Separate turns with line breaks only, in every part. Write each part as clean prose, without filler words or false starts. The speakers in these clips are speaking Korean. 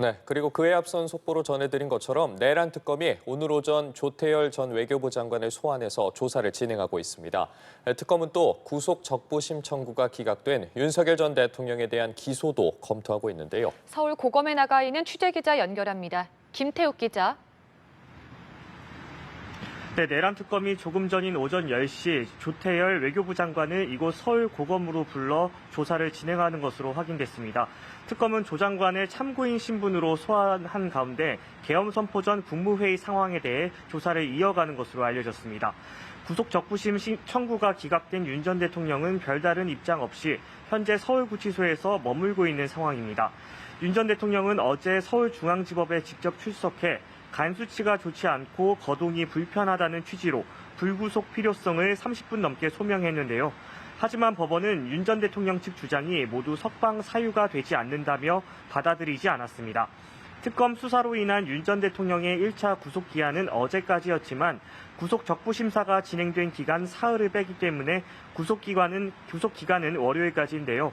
네, 그리고 그에 앞선 속보로 전해드린 것처럼 내란 특검이 오늘 오전 조태열 전 외교부 장관을 소환해서 조사를 진행하고 있습니다. 특검은 또 구속 적부심 청구가 기각된 윤석열 전 대통령에 대한 기소도 검토하고 있는데요.
서울 고검에 나가 있는 취재기자 연결합니다. 김태욱 기자.
네, 내란 특검이 조금 전인 오전 10시 조태열 외교부 장관을 이곳 서울 고검으로 불러 조사를 진행하는 것으로 확인됐습니다. 특검은 조 장관을 참고인 신분으로 소환한 가운데 계엄 선포 전 국무회의 상황에 대해 조사를 이어가는 것으로 알려졌습니다. 구속 적부심 청구가 기각된 윤 전 대통령은 별다른 입장 없이 현재 서울구치소에서 머물고 있는 상황입니다. 윤 전 대통령은 어제 서울중앙지법에 직접 출석해 간수치가 좋지 않고 거동이 불편하다는 취지로 불구속 필요성을 30분 넘게 소명했는데요. 하지만 법원은 윤 전 대통령 측 주장이 모두 석방 사유가 되지 않는다며 받아들이지 않았습니다. 특검 수사로 인한 윤 전 대통령의 1차 구속 기한은 어제까지였지만 구속 적부심사가 진행된 기간 사흘을 빼기 때문에 구속 기간은 월요일까지인데요.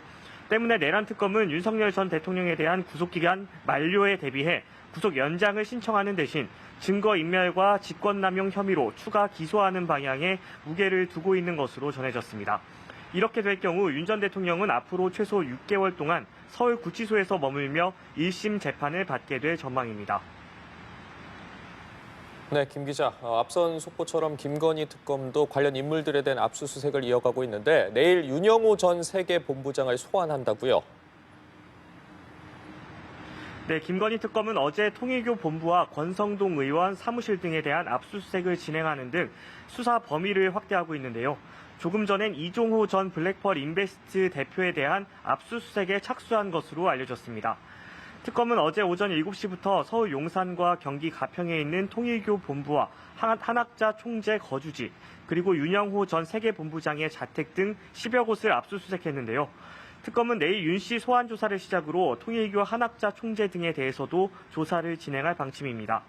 때문에 내란 특검은 윤석열 전 대통령에 대한 구속기간 만료에 대비해 구속 연장을 신청하는 대신 증거인멸과 직권남용 혐의로 추가 기소하는 방향에 무게를 두고 있는 것으로 전해졌습니다. 이렇게 될 경우 윤 전 대통령은 앞으로 최소 6개월 동안 서울구치소에서 머물며 1심 재판을 받게 될 전망입니다.
네, 김 기자. 앞선 속보처럼 김건희 특검도 관련 인물들에 대한 압수수색을 이어가고 있는데 내일 윤영호 전 세계본부장을 소환한다고요?
네, 김건희 특검은 어제 통일교 본부와 권성동 의원 사무실 등에 대한 압수수색을 진행하는 등 수사 범위를 확대하고 있는데요. 조금 전엔 이종호 전 블랙펄 인베스트 대표에 대한 압수수색에 착수한 것으로 알려졌습니다. 특검은 어제 오전 7시부터 서울 용산과 경기 가평에 있는 통일교 본부와 한학자 총재 거주지, 그리고 윤영호 전 세계본부장의 자택 등 10여 곳을 압수수색했는데요. 특검은 내일 윤 씨 소환 조사를 시작으로 통일교 한학자 총재 등에 대해서도 조사를 진행할 방침입니다.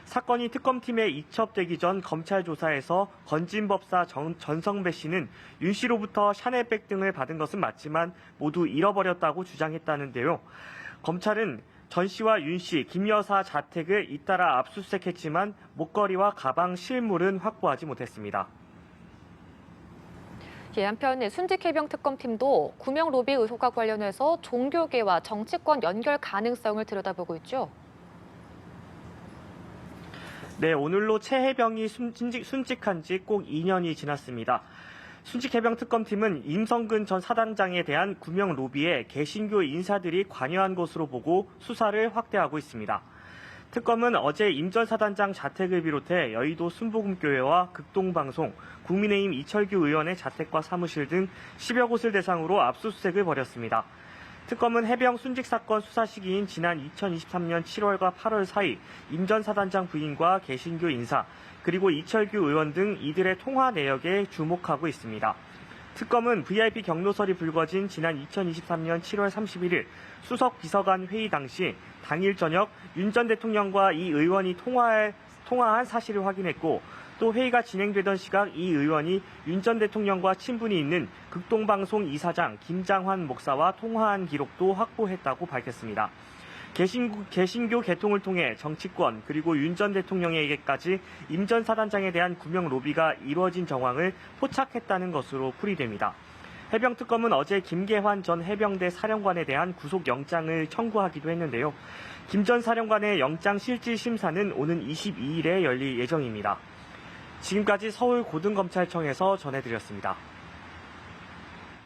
사건이 특검팀에 이첩되기 전 검찰 조사에서 건진법사 전성배 씨는 윤 씨로부터 샤넬백 등을 받은 것은 맞지만 모두 잃어버렸다고 주장했다는데요. 검찰은 전 씨와 윤 씨, 김 여사 자택을 잇따라 압수수색했지만 목걸이와 가방 실물은 확보하지 못했습니다.
한편 순직해병 특검팀도 구명 로비 의혹과 관련해서 종교계와 정치권 연결 가능성을 들여다보고 있죠.
네, 오늘로 최 해병이 순직한 지 꼭 2년이 지났습니다. 순직해병 특검팀은 임성근 전 사단장에 대한 구명 로비에 개신교 인사들이 관여한 것으로 보고 수사를 확대하고 있습니다. 특검은 어제 임 전 사단장 자택을 비롯해 여의도 순복음교회와 극동방송, 국민의힘 이철규 의원의 자택과 사무실 등 10여 곳을 대상으로 압수수색을 벌였습니다. 특검은 해병 순직 사건 수사 시기인 지난 2023년 7월과 8월 사이 임 전 사단장 부인과 개신교 인사, 그리고 이철규 의원 등 이들의 통화 내역에 주목하고 있습니다. 특검은 VIP 경로설이 불거진 지난 2023년 7월 31일 수석 비서관 회의 당시 당일 저녁 윤 전 대통령과 이 의원이 통화한 사실을 확인했고, 또 회의가 진행되던 시각 이 의원이 윤 전 대통령과 친분이 있는 극동방송 이사장 김장환 목사와 통화한 기록도 확보했다고 밝혔습니다. 개신교 개통을 통해 정치권 그리고 윤 전 대통령에게까지 임 전 사단장에 대한 구명 로비가 이루어진 정황을 포착했다는 것으로 풀이됩니다. 해병특검은 어제 김계환 전 해병대 사령관에 대한 구속영장을 청구하기도 했는데요. 김 전 사령관의 영장 실질 심사는 오는 22일에 열릴 예정입니다. 지금까지 서울고등검찰청에서 전해드렸습니다.